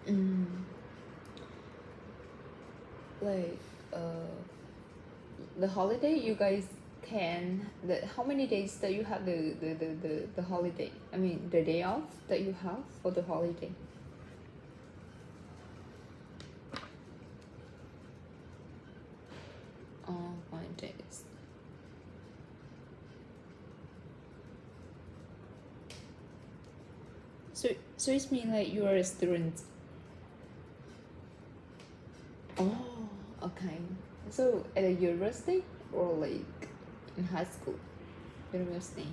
Mm, like uh, the holiday you guys how many days that you have the holiday? I mean the day off that you have for the holiday. Oh, 5 days. So it's mean like you are a student. Oh, okay. So at a university or like in high school, university.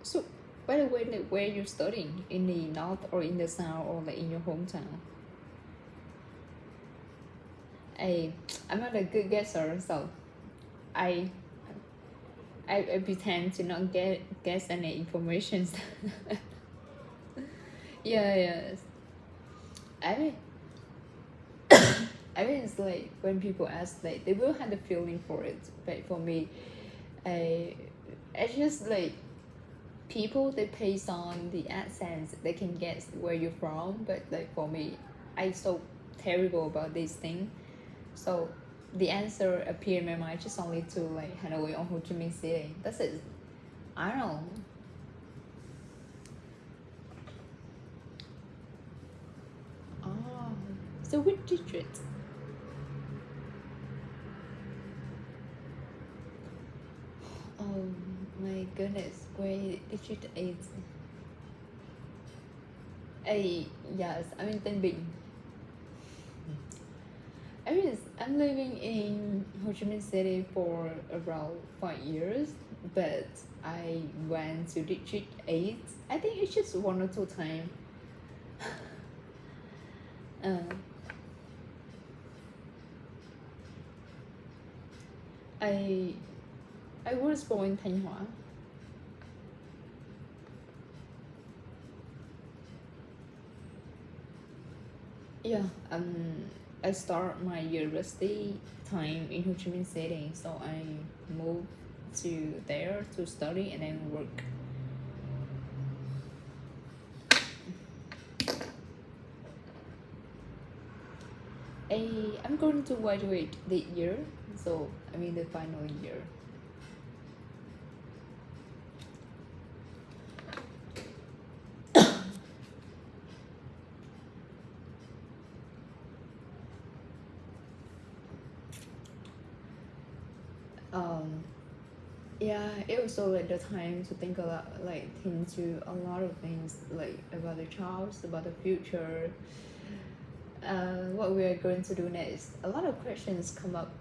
So by the way, like, where you studying? In the north or in the south or like in your hometown? I I'm not a good guesser, so I I pretend to not guess any information. Yeah, yes. I mean, I mean, it's like when people ask, like they will have the feeling for it, but for me, I I just like people that based on the accents they can guess where you're from, but like for me, I so terrible about this thing. So the answer appear in my mind just only to like Hanoi or Ho Chi Minh City. That's it. I don't know. Oh, so which district? Oh my goodness, where district is? Yes, I'm in Tân Bình. I'm living in Ho Chi Minh City for around 5 years, but I went to District 8. I think it's just 1 or 2 times. Uh, I I was born in Thanh Hóa. Yeah, I start my university time in Ho Chi Minh City, so I moved to there to study and then work. I'm going to graduate this year, so I mean the final year. Um, yeah, it was also like the time to think a lot, like into a lot of things, like about the child, about the future, what we are going to do next. A lot of questions come up.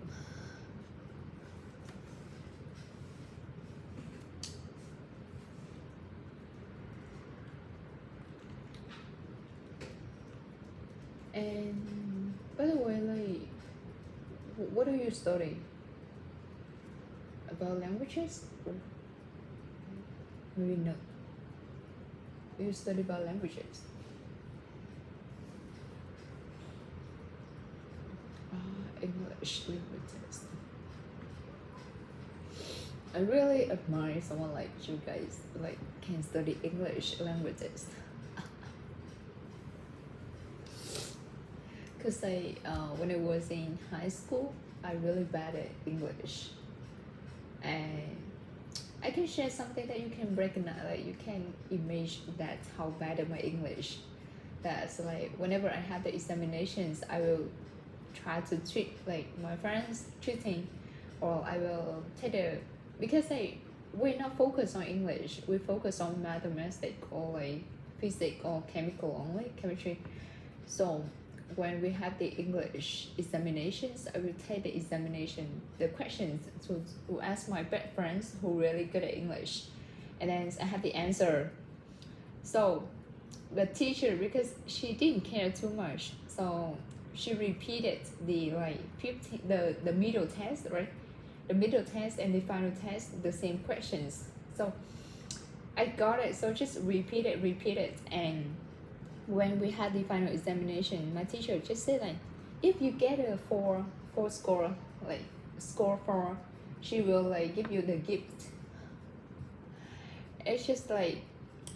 And by the way, like, what do you study? About languages? Or maybe not. You study about languages. English languages. I really admire someone like you guys, like can study English languages. Cause when I was in high school, I really bad at English, and I can share something that you can recognize, like you can imagine that how bad at my English. That's like whenever I have the examinations, I will try to treat like my friends treating, or I will take the because we're not focused on English, we focus on mathematics or like physics or chemical only chemistry. So when we have the English examinations, I will take the examination, the questions to ask my best friends who really good at English, and then I have the answer. So the teacher, because she didn't care too much, so she repeated the like 15 the middle test, right? The middle test and the final test, the same questions. So I got it. So just repeat it, and when we had the final examination, my teacher just said like, if you get a four score, like score 4, she will like give you the gift. It's just like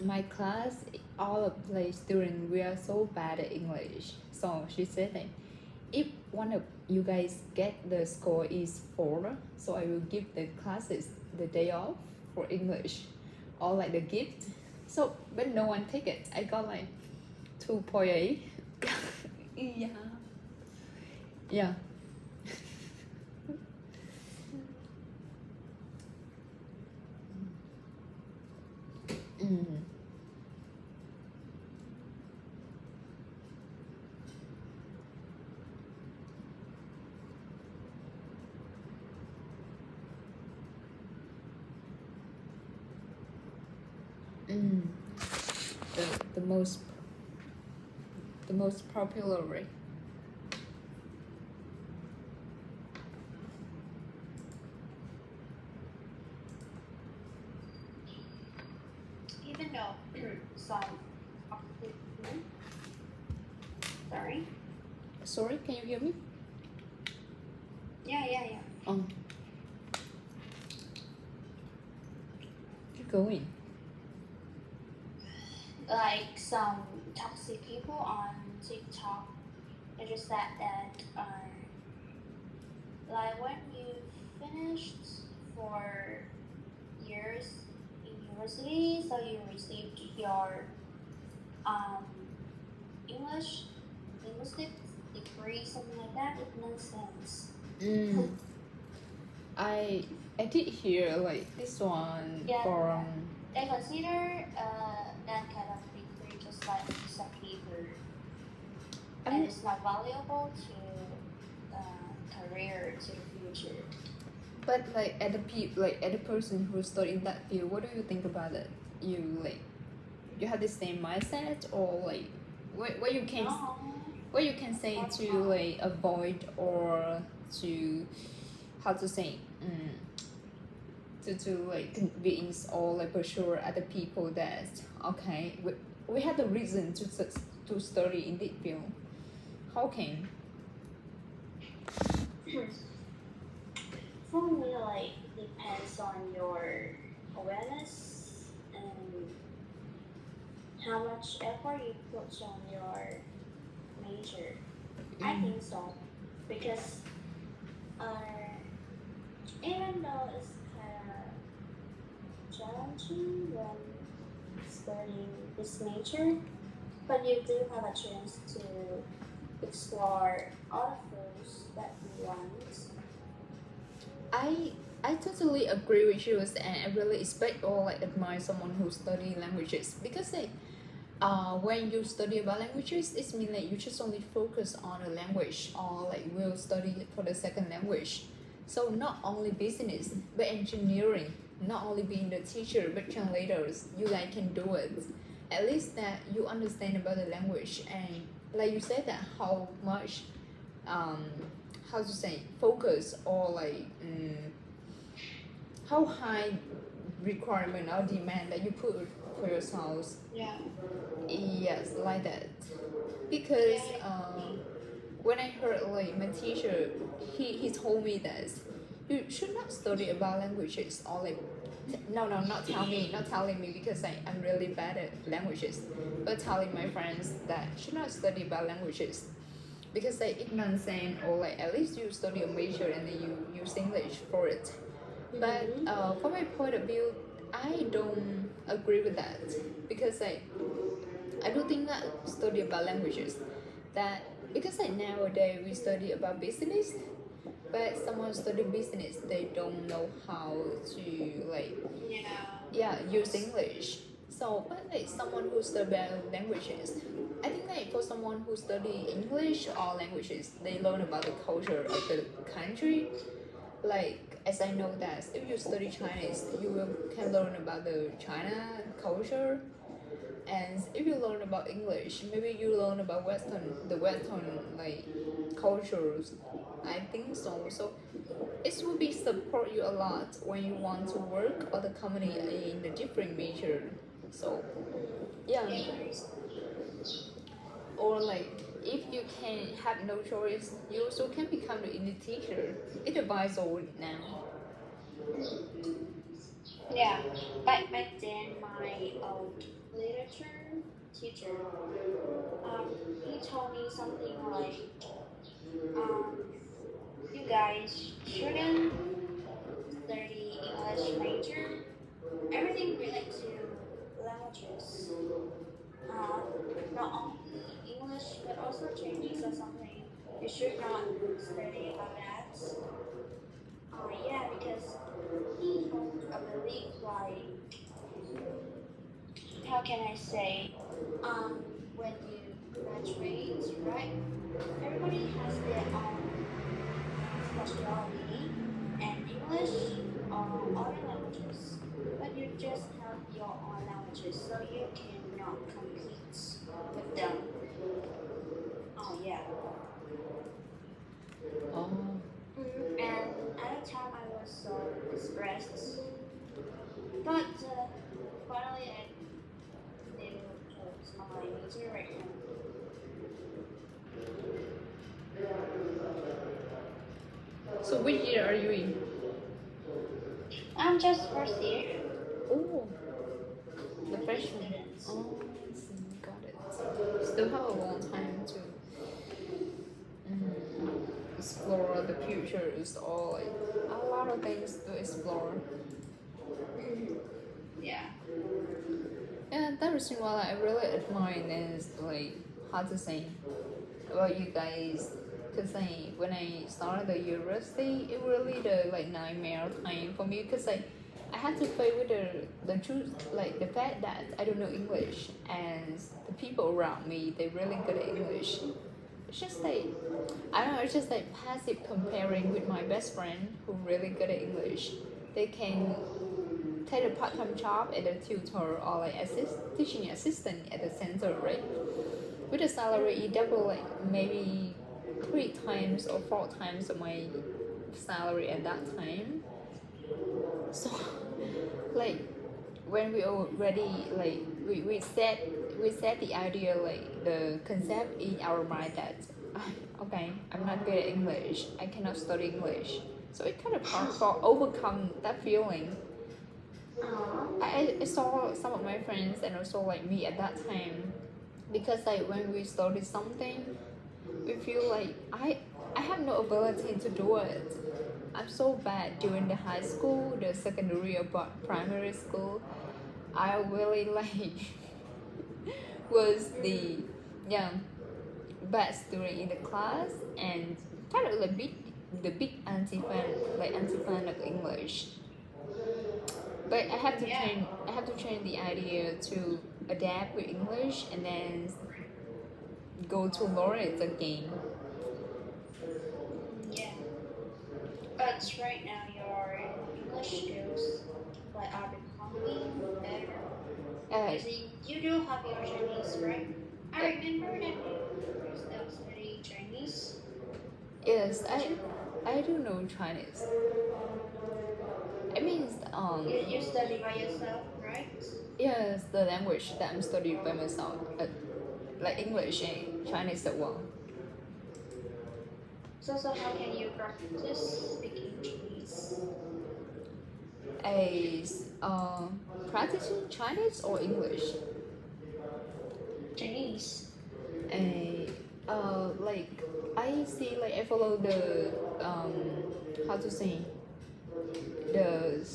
my class, all of the students, we are so bad at English. So she said that if one of you guys get the score is 4, so I will give the classes the day off for English or like the gift. So but no one take it. I got like 2.8. Yeah. Yeah. Mm. Mm. The most popular way. Even though some sorry. Sorry, can you hear me? Yeah. Keep going. Like some toxic people on TikTok, they just said that like when you finished 4 years in university, so you received your um, English linguistics degree, something like that. It's nonsense. Mm. I did hear like this one Yeah. from They consider that kind of degree just like some paper, and it's not valuable to career to the future. but like at the person who study in that field, what do you think about it? You have the same mindset or like what you can No. what you can say to like avoid or to how to say to like convince or like assure other people that okay we have the reason to study in this field. How can For me, like depends on your awareness and how much effort you put on your major. I think so because even though it's kind of challenging when studying this major, but you do have a chance to explore other fields that you want. I totally agree with you, and I really respect or like admire someone who study languages because like when you study about languages, it means like you just only focus on a language or like will study for the second language. So not only business but engineering, not only being the teacher but translators, you guys can do it. At least that you understand about the language and like you said that how much um how to say focus or like how high requirement or demand that you put for yourselves. Yeah. Yes, like that. Because when I heard like my teacher, he told me that you should not study about languages or like no not telling me because I'm really bad at languages, but telling my friends that should not study about languages because like it's nonsense or like at least you study a major and then you use English for it. But from my point of view, I don't agree with that because like I do think that study about languages that because like nowadays we study about business, but someone study business they don't know how to like use English. So but like someone who study about languages, I think like for someone who study English or languages, they learn about the culture of the country. Like as I know that if you study Chinese, you will can learn about the China culture, and if you learn about English, maybe you learn about the Western like cultures. I think so. So it will be support you a lot when you want to work or the company in the different major. So yeah, or like if you can have no choice, you also can become the English teacher. It advisable now. Yeah. Back then, my literature teacher. He told me something like, um, you guys shouldn't study English major. Everything related to languages. Uh, Not only English but also Chinese or something. You should not study about that. Yeah, because he holds a belief like, how can I say, when you graduate, right? Everybody has their own specialty, and English or other languages, but you just have your own languages, so you cannot compete with them. Yeah. Oh, And at the time, I was so depressed, but finally, I did chose my major right now. so which year are you in? I'm just first year. Oh, the freshman. Oh, I see, got it. Still have a long time to explore the future. Is all like a lot of things to explore. Yeah. And that reason why I really admire is like how to say about you guys. Cause when I started the university, it really the like nightmare time for me. Cause I had to face with the truth, like the fact that I don't know English, and the people around me they really good at English. It's just like I don't know. It's just like passive comparing with my best friend who really good at English. They can take a part-time job as a tutor or like teaching assistant at the center, right? With a salary double like maybe 3 times or 4 times of my salary at that time. So like when we already like we set the idea like the concept in our mind that okay, I'm not good at English, I cannot study English. So it kind of hard for overcome that feeling. I saw some of my friends and also like me at that time, because like when we started something we feel like I have no ability to do it. I'm so bad during the high school, the secondary or primary school. I really like was the yeah bad student in the class, and kind of the big anti fan of English. But I have to change the idea to adapt with English and then go to learn it again. Yeah. But right now your English skills like are becoming better. Because you do have your Chinese, right? I remember that you still study Chinese. Yes, I do know Chinese. I mean, You study by yourself, right? yes, the language that I'm studying by myself, like English and Chinese as well. So how can you practice speaking Chinese? As practicing Chinese or English. Chinese. And like I see like I follow the how to say the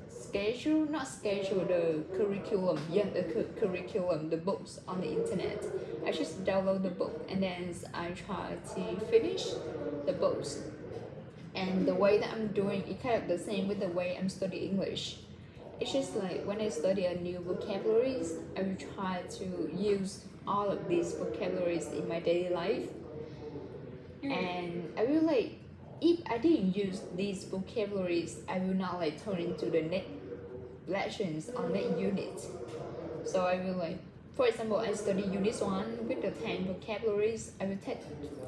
schedule, not schedule, the curriculum. Yeah, the curriculum, the books on the internet. I just download the book and then I try to finish the books. And the way that I'm doing it kind of the same with the way I'm studying English. It's just like when I study a new vocabularies, I will try to use all of these vocabularies in my daily life. And I will like, if I didn't use these vocabularies, I will not like turn into the next lessons on that unit. So I will like, for example, I study unit 1 with the 10 vocabularies. I will take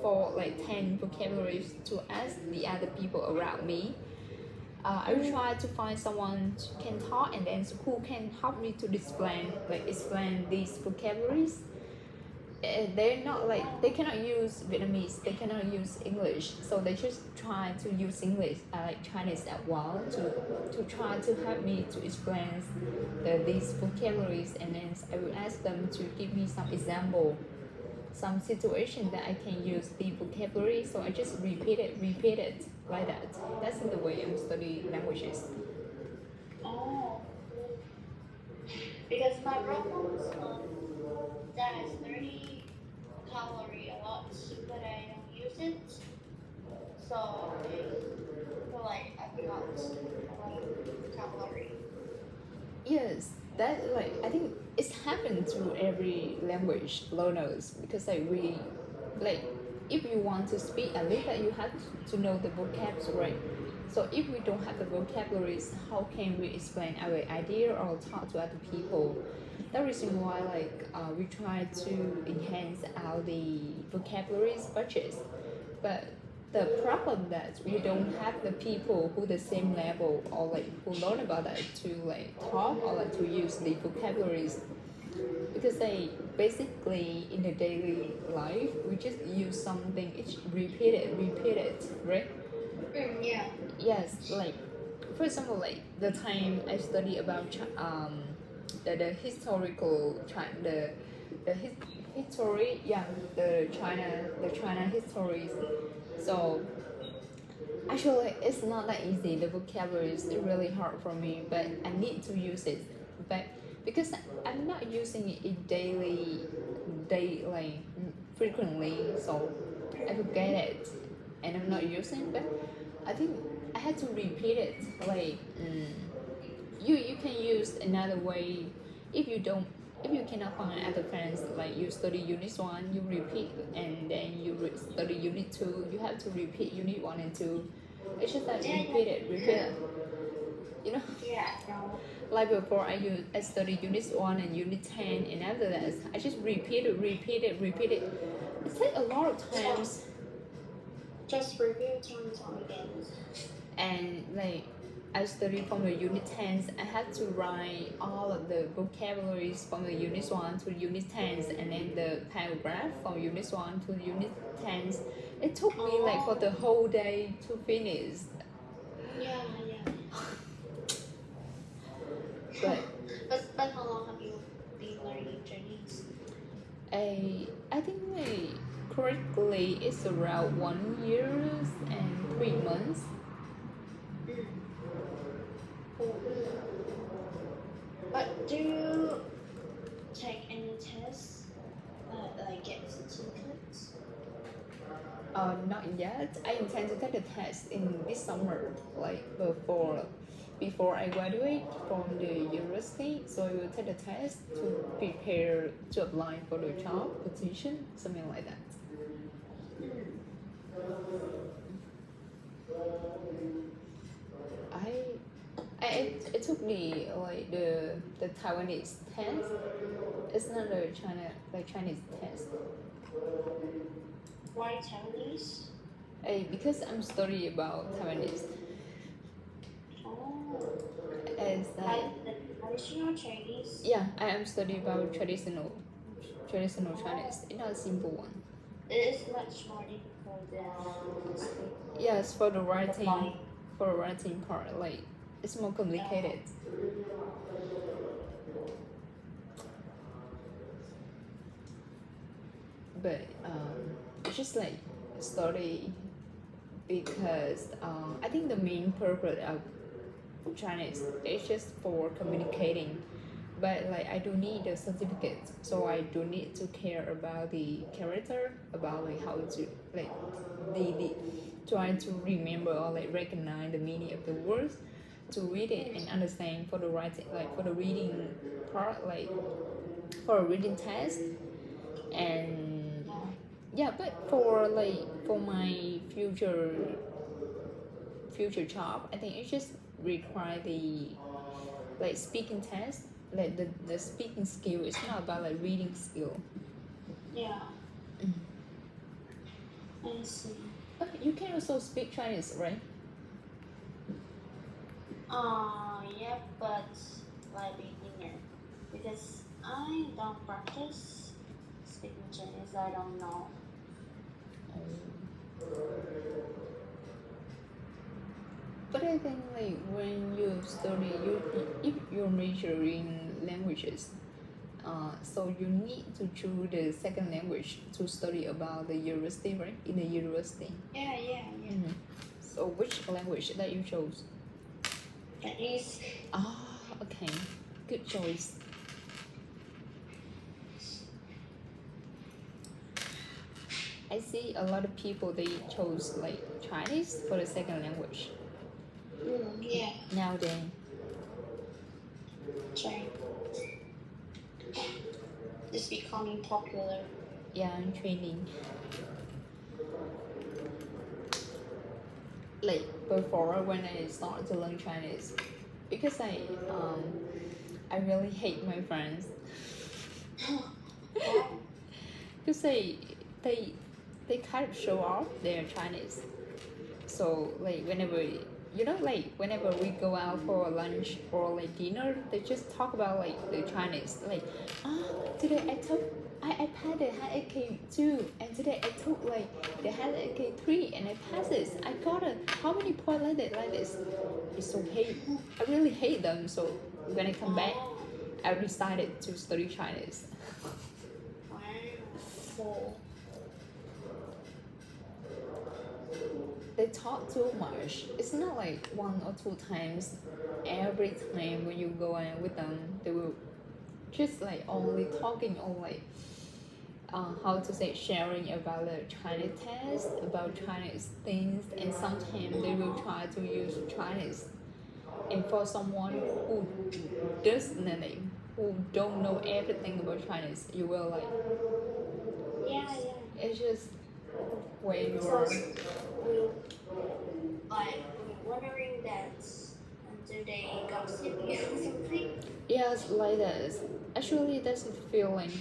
for like 10 vocabularies to ask the other people around me. I will try to find someone who can talk and then who can help me to explain these vocabularies. they're not like they cannot use Vietnamese, they cannot use English, so they just try to use English, like Chinese as well, to try to help me to explain these vocabularies, and then I will ask them to give me some example, some situation that I can use the vocabulary. So I just repeat it like that. That's the way I'm studying languages. Oh, because my problem is that is 30 calorie a lot, but I don't use it. So I feel like I got a lot of calorie. Yes, that like I think it's happened to every language learners, because like we like if you want to speak a little bit, you have to know the vocabs, right? So if we don't have the vocabularies, how can we explain our idea or talk to other people? That reason why we try to enhance our the vocabularies budget, but the problem that we don't have the people who the same level or like who learn about that to like talk or like to use the vocabularies, because they basically in the daily life we just use something, it's repeat it, right? Yeah. Yes, like for example, like the time I study about the historical China, history, yeah, the China histories. So actually, it's not that easy. The vocabulary is really hard for me, but I need to use it. But because I'm not using it in like frequently, so I forget it, and I'm not using. But I think I had to repeat it. Like you can use another way if you don't. If you cannot find other friends, like you study unit 1, you repeat, and then you study unit 2, you have to repeat unit 1 and 2. It's just like repeat it. You know, Yeah, no. like before I study unit 1 and unit 10, and after that I just repeat it. It's like a lot of times, Just review time again. and like I studied from the unit 10s, I had to write all of the vocabularies from the unit 1 to unit 10s, and then the paragraph from unit 1 to unit 10s. It took me like for the whole day to finish. Yeah. But But how long have you been learning Chinese? I think like correctly it's around 1 year and 3 months. But do you take any tests, like get certificates? Not yet. I intend to take the test in this summer, like before I graduate from the university. So I will take the test to prepare to apply for the job position, something like that. It took me like the Taiwanese test. It's not a Chinese test. Why Chinese? Because I'm studying about Taiwanese. Oh. As Traditional Chinese? yeah, I am studying about traditional Chinese. It's not a simple one. It is much more difficult than speaking. Yes, for the writing part, like it's more complicated. But it's just like study because I think the main purpose of Chinese is just for communicating. But like I don't need a certificate, so I don't need to care about the character, about like how to like the trying to remember or like recognize the meaning of the words, to read it and understand for the writing, like for the reading part, like for a reading test. And yeah, but for like for my future job, I think it just require the like speaking test, like the speaking skill. It's not about like reading skill. Yeah. I see. But you can also speak Chinese, right? Yeah, but like beginner, because I don't practice speaking Chinese, I don't know. But I think like when you study, if you're majoring languages, so you need to choose the second language to study about the university, right? In the university. Yeah. Mhm. So which language that you chose? Chinese. Ah, okay, good choice. I see a lot of people they chose like Chinese for the second language Yeah. nowadays. Chinese. It's becoming popular. Yeah, I'm training. Like before when I started to learn Chinese, because I really hate my friends Why? because they they kind of show off their Chinese. So like whenever we go out for lunch or like dinner, they just talk about like the Chinese. Like, today I passed the HSK2 and today I took like the HSK3 and I passed this. I got a how many points like this. It's so hate. I really hate them. So when I come back, I decided to study Chinese. Wow. Cool. They talk too much. It's not like one or two times. Every time when you go out with them, they will just like only talking or like how to say sharing about the Chinese test, about Chinese things, and sometimes they will try to use Chinese. And for someone who doesn't know, who don't know everything about Chinese, you will like Yeah. it's just when So you're we're wondering that do they gossip you or something? yes like this. Actually, that's the feeling.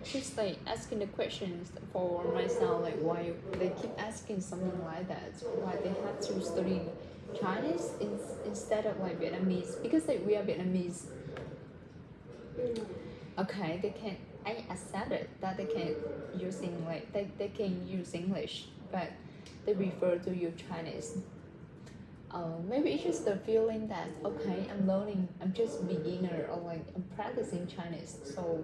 Just like asking the questions for myself, like why they keep asking something like that, why they have to study Chinese instead of like Vietnamese, because like we are Vietnamese. Okay, they can. I accept it that they can using like they can use English, but they prefer to use Chinese. Maybe it's just the feeling that okay, I'm learning, I'm just beginner or like I'm practicing Chinese, so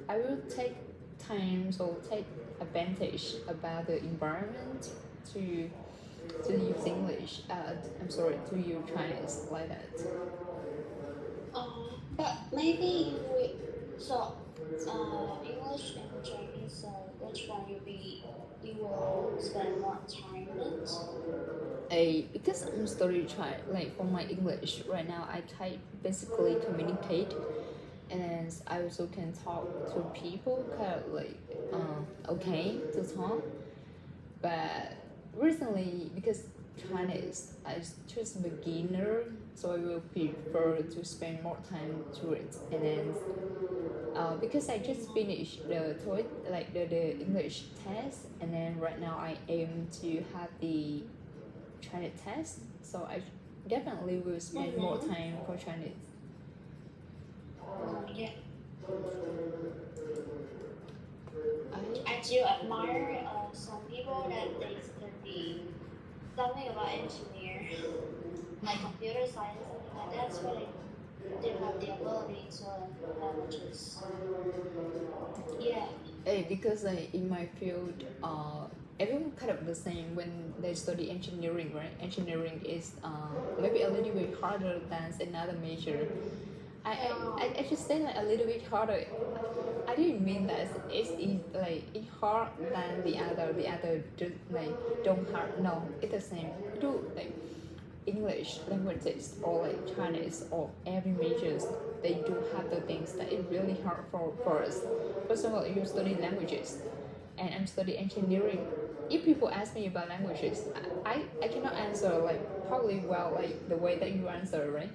I will take time, so take advantage about the environment to use English. I'm sorry, to use Chinese like that. But maybe English and Chinese. So which one you will spend more time with? Because I'm studying like for my English right now, I can basically communicate, and I also can talk to people, kind of like okay to talk. But recently, because Chinese, I choose beginner, so I will prefer to spend more time to it. And then because I just finished the TOEIC, like the English test, and then right now I aim to have the Chinese test, so I definitely will spend more time for Chinese. Yeah. I I do admire some people that they study something about engineer, like computer science, something like that. So they have the ability to learn languages. Yeah. because in my field, everyone kind of the same when they study engineering, right? Engineering is maybe a little bit harder than another major. I just say like a little bit harder. I didn't mean that like it's hard than the other. The other just like don't hard. No, it's the same. You do like English languages or like Chinese or every majors. They do have the things that is really hard for us. First of all, you study languages, and I'm studying engineering. If people ask me about languages, I cannot answer like probably well like the way that you answer, right?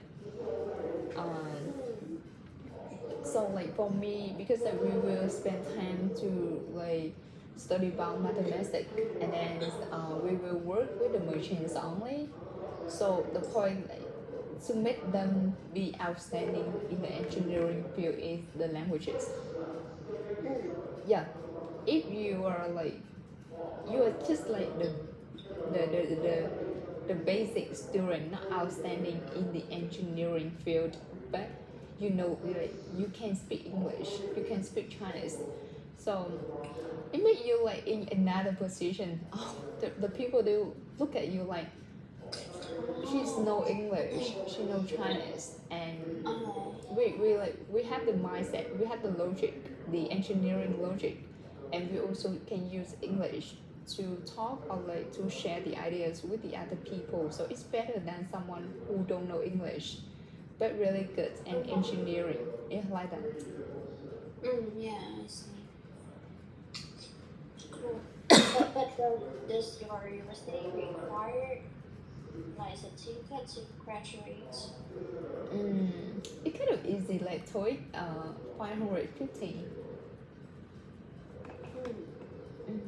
So like for me, because like we will spend time to like study about mathematics, and then we will work with the machines only. So the point like to make them be outstanding in the engineering field is the languages. Yeah, if you are like you are just like the the, the, the the basic student, not outstanding in the engineering field, but you know, like you can speak English, you can speak Chinese, so it make you like in another position. Oh, the people they will look at you like she's no English, she know Chinese, and we like we have the mindset, we have the logic, the engineering logic, and we also can use English to talk or like to share the ideas with the other people. So it's better than someone who don't know English, but really good in engineering. Yeah, like that. Yeah, I see. Cool. But does your university require like certificate to graduate? It kind of easy, like TOEIC 550. Mm.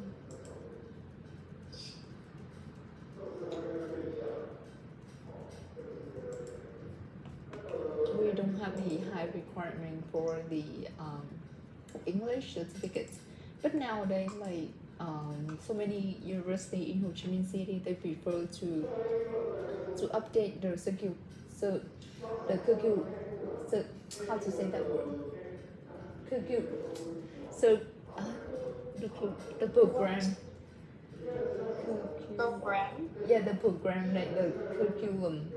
We don't have the high requirement for the English certificates, but nowadays like so many university in Ho Chi Minh City they prefer to update their curriculum, so the curriculum, so how to say that word, curriculum, so uh, the program. Program? Yeah, the program, like the curriculum.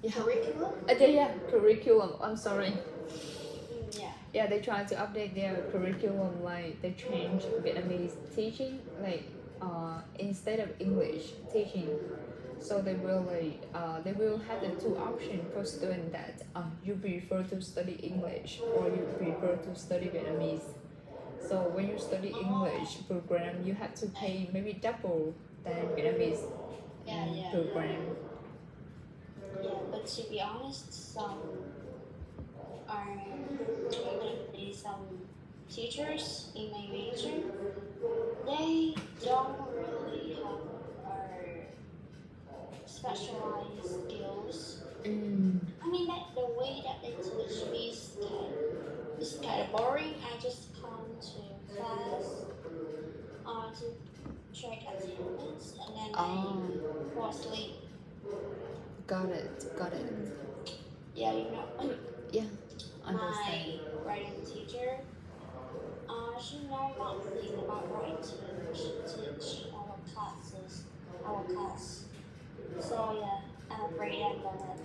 Yeah. Curriculum? Yeah, curriculum. I'm sorry. Yeah. Yeah, they try to update their curriculum, like they change Vietnamese teaching, like instead of English teaching. So they will they will have the two options for students that you prefer to study English or you prefer to study Vietnamese. So when you study English program, you have to pay maybe double than Vietnamese program. Yeah, but to be honest, some teachers in my major, they don't really have specialized skills. I mean, that the way that they teach me is kind of boring. I just come to class to check attendance and then I fall asleep. Got it. Yeah, you know. Yeah, understand. My writing teacher, she knows nothing about writing. She teach our class. So yeah, I'm afraid I'm gonna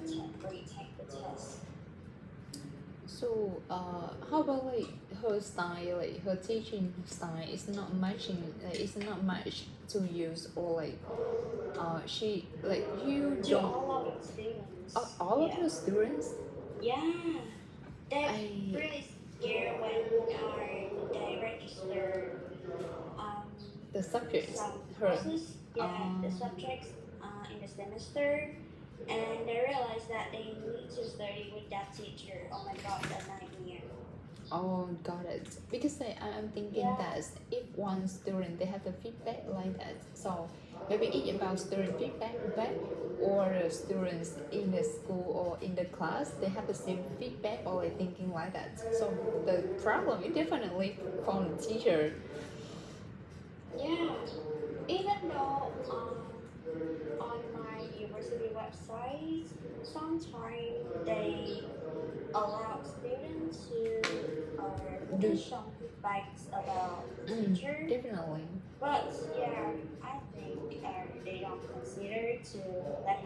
retake the test. So, how about like her style, like her teaching style is not matching, like it's not much to use, or like, she like you To don't. all of the students. All of the students. Yeah, they're really scared when they register The subjects. some Her. courses. Yeah, the subjects in the semester, and they realize that they need to study with that teacher. Oh my god, that nightmare. Oh, got it. Because I'm thinking that if one student they have the feedback like that, so maybe it's about student feedback, or students in the school or in the class they have the same feedback or like thinking like that. So the problem is definitely from the teacher. Yeah, even though on my university website, sometimes they allow students to do some feedbacks about the teacher. Definitely. But yeah, I think they don't consider to let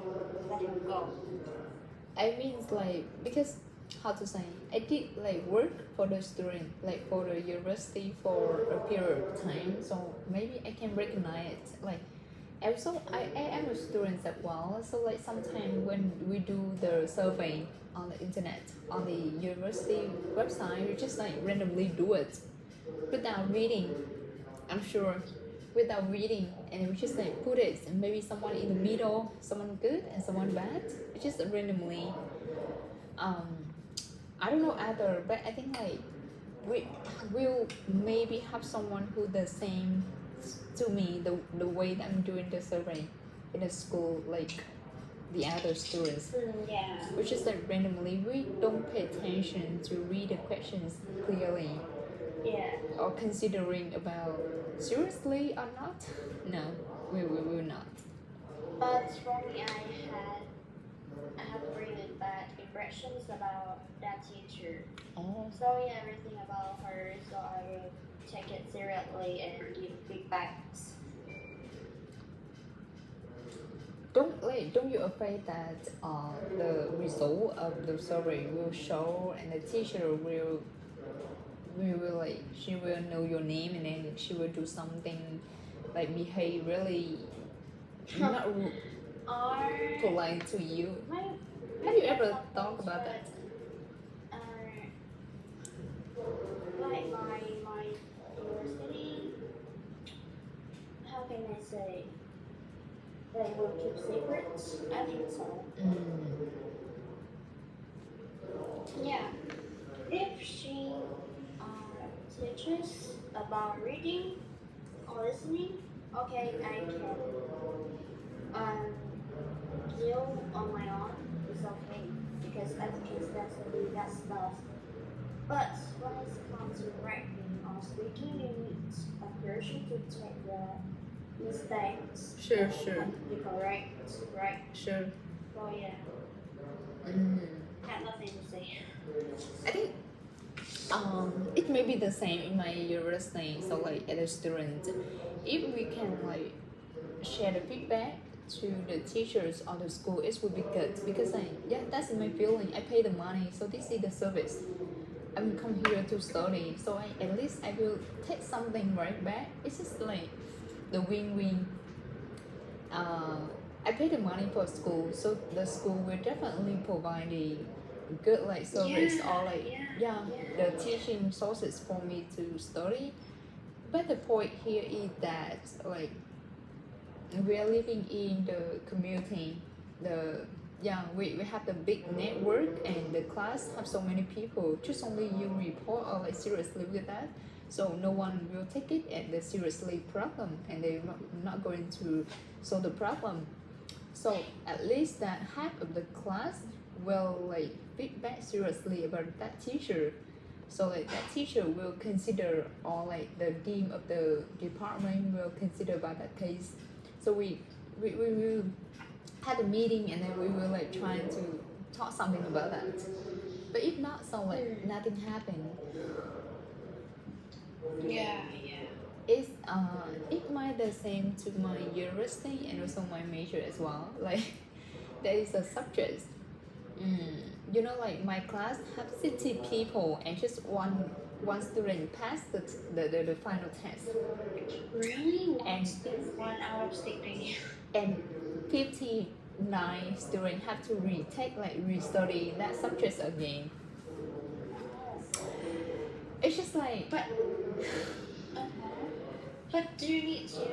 him go. I mean, like because how to say, I did like work for the student, like for the university for a period of time, so maybe I can recognize it. Like also I am a student as well, so like sometimes when we do the survey on the internet on the university website, we just like randomly do it without reading. I'm sure without reading, and we just like put it, and maybe someone in the middle, someone good and someone bad. We just randomly. I don't know either, but I think like we will maybe have someone who the same to me the way that I'm doing the survey. in a school like the other students. Yeah. Which is that randomly we don't pay attention to read the questions clearly Yeah. or considering about seriously or not. No, we will not. But for me, I have really bad impressions about that teacher. Oh, So yeah, everything about her. So I will take it seriously and give feedbacks. don't you afraid that the result of the survey will show and the teacher will like she will know your name and then she will do something like behave really not Or polite to you. my Have you ever thought about that? Like my university, how can I say? They will keep secrets. I think so. Mm. Yeah. If she teaches about reading or listening, okay, I can um deal on my own. It's okay because education that stuff. But when it comes to writing or speaking, you need a person to check the mistakes. Sure, and sure. be correct, right? Sure. So yeah, Mm. have nothing to say. I think it may be the same in my university. So like as a student, if we can like share the feedback to the teachers or the school, it would be good because that's my feeling. I pay the money, so this is the service. I will come here to study, so at least I will take something right back. It's just like the win-win. I pay the money for school, so the school will definitely provide the good like service or like the teaching sources for me to study. But the point here is that like we are living in the community. We have the big network and the class have so many people. Just only you report or like seriously with that. So no one will take it as the seriously problem and they're not going to solve the problem. So at least that half of the class will like feedback seriously about that teacher. So like that teacher will consider or like the dean of the department will consider about that case. So we will have a meeting and then we will like try to talk something about that. But if not, so like nothing happened. Yeah. It might the same to my university and also my major as well. Like there is a subject. Like my class have 60 people and just one student passed the final test. Really? And 1 hour of sleeping. And 59 students have to retake like restudy that subject again. It's just like But do you need to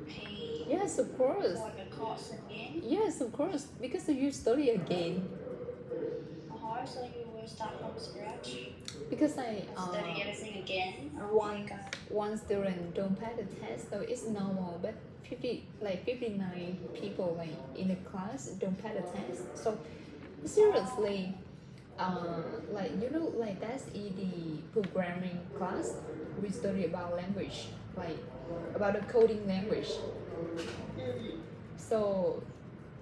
pay yes, of course. for the course again? Yes, of course, because you study again. So you will start from scratch? Because I Study everything again? Oh my one god. one student don't pass the test, so it's normal. But 59 people like in the class don't pass the test. So seriously, like that's in the programming class. We study about language, like about the coding language. So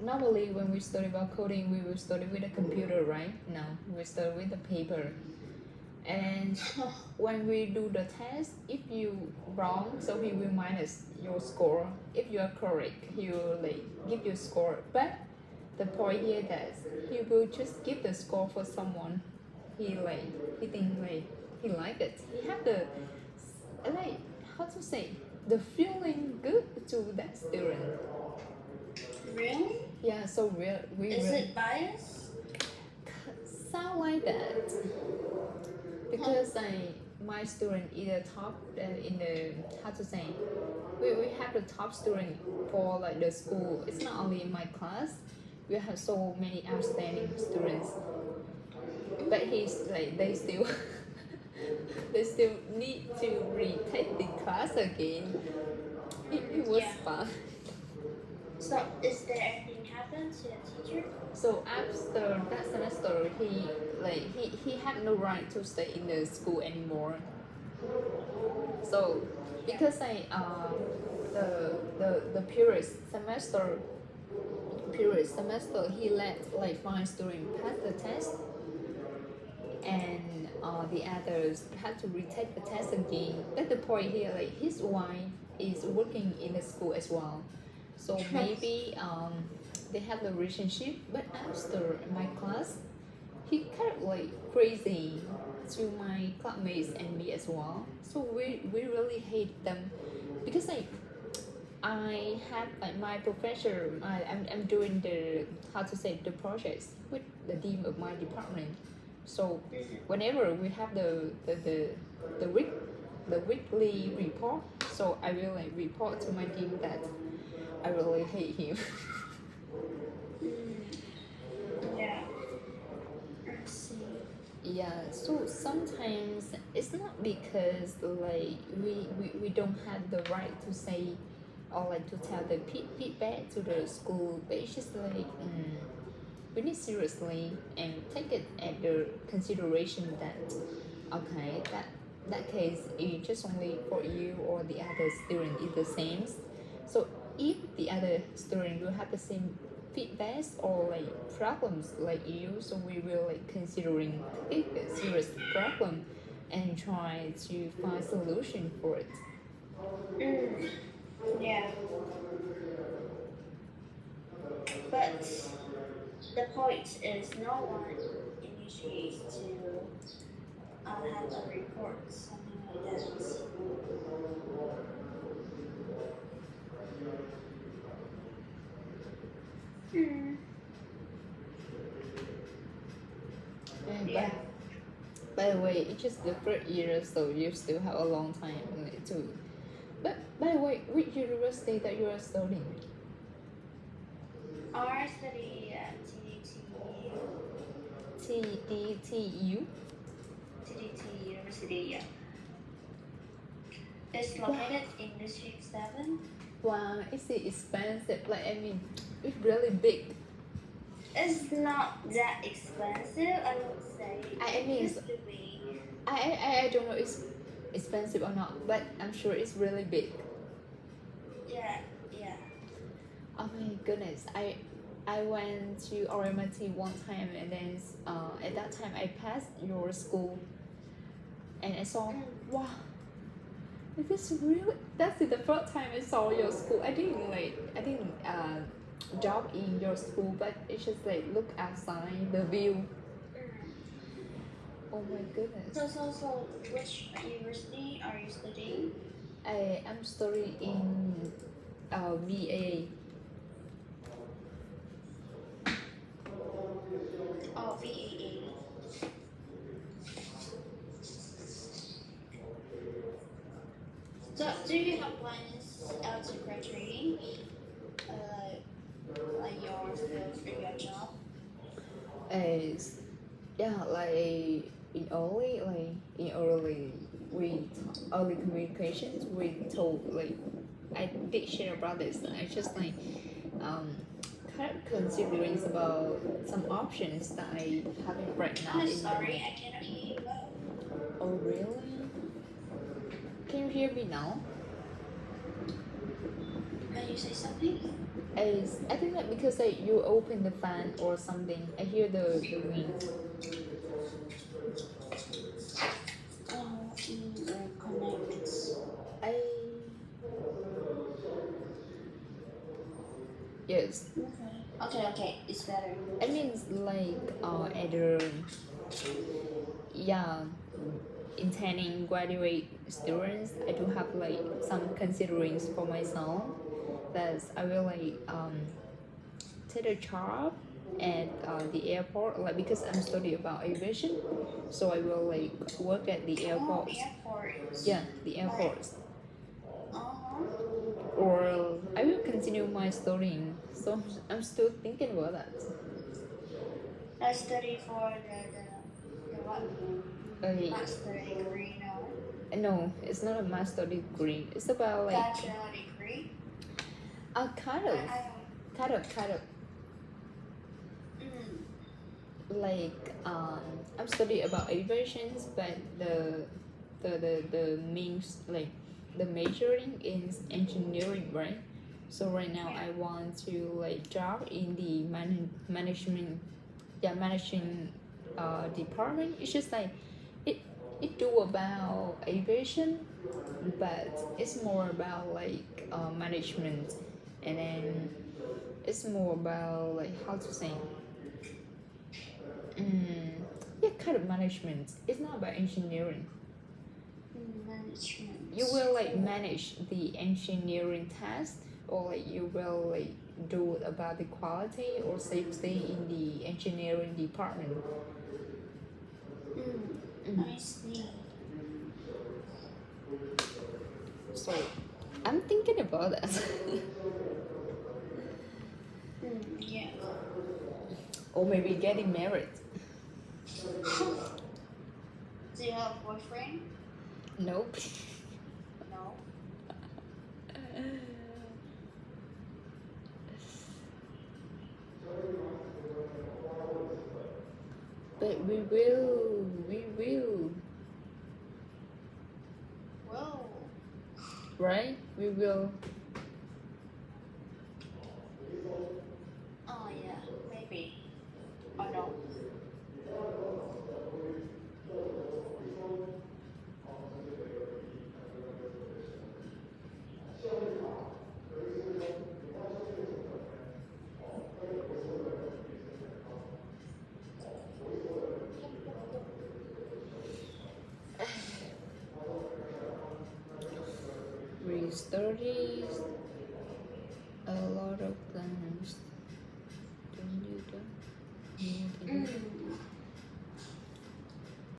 normally when we study about coding, we will study with a computer, right? No, we study with the paper. And when we do the test, if you wrong, so he will minus your score. If you are correct, he will like give you score. But the point here that he will just give the score for someone he think like he like it. He have the like how to say the feeling good to that student. Really? Yeah, so Is it biased? sound like that because my student either top in the how to say we have the top student for like the school. It's not only in my class. We have so many outstanding students, but he's like they still they still need to retake the class again. It was Yeah. fun. So, is there anything happened to the teacher? So after that semester, he had no right to stay in the school anymore. So because the previous semester he let like 5 students pass the test, and the others had to retake the test again. That's the point here. Like his wife is working in the school as well, so maybe they have the relationship. But after my class, he kind of like crazy to my classmates and me as well. So we really hate them because I have like my professor. I'm doing the how to say the projects with the dean of my department. So whenever we have the week the weekly report, so I will like report to my dean that I really hate him. Yeah. I see. Yeah, so sometimes it's not because like we don't have the right to say or like to tell the feedback to the school, but it's just like we need seriously and take it at the consideration that okay, that case is just only for you or the other student is the same. So if the other student will have the same feedbacks or like problems like you, so we will like considering it a serious problem and try to find solution for it. Mm. Yeah. But the point is, no one initiates to have a report, something like that. Hmm. And Yeah. by the way, it's just the first year, so you still have a long time to. But by the way, which university that you are studying? I study at TDTU. TDT University. Yeah. It's located in District 7. Wow, is it expensive? Like I mean, it's really big. It's not that expensive, I would say. I mean, It used to be. I don't know it's expensive or not, but I'm sure it's really big. Yeah, yeah. Oh my goodness, I went to RMIT one time, and then at that time I passed your school, and I saw wow, this is really that's the first time I saw your school. I didn't job in your school, but it's just like look outside the view. Oh my goodness. So, which university are you studying? I am studying in VA. Oh, VAA. So, do you have plans to graduating? Like your field for your job? As yeah, like in early communications, we told like I did share about this. I just like kind of considering about some options that I haven't right now. I'm in sorry, I cannot hear you well. Oh really? Can you hear me now? Can you say something? I think that because like you open the fan or something, I hear the wind. Connect. I yes. Okay, it's better. I mean it's like either yeah intending graduate students. I do have like some considerations for myself that I will like take a job at the airport, like because I'm studying about aviation, so I will like work at the airports. Airports. Yeah, the airports. Uh-huh. Or I will continue my studying. So I'm still thinking about that. I study for the what? Master degree, no. No, it's not a master degree. It's about like Bachelor degree. kind of. kind of Mm. like I'm studying about aviations, but the means like the majoring is engineering, right? So right now I want to like job in the management, yeah, managing department. It's just like it it do about aviation, but it's more about like management, and then it's more about like how to say, mm, yeah, kind of management. It's not about engineering. Management. You will like manage the engineering task, or like you will like do about the quality or safety in the engineering department. I see. So I'm thinking about that. Yeah. Or maybe getting married. Do you have a boyfriend? Nope. No. But we will, Whoa. right? We will. Oh yeah, maybe. Oh no. We studied a lot of plans. Don't you do?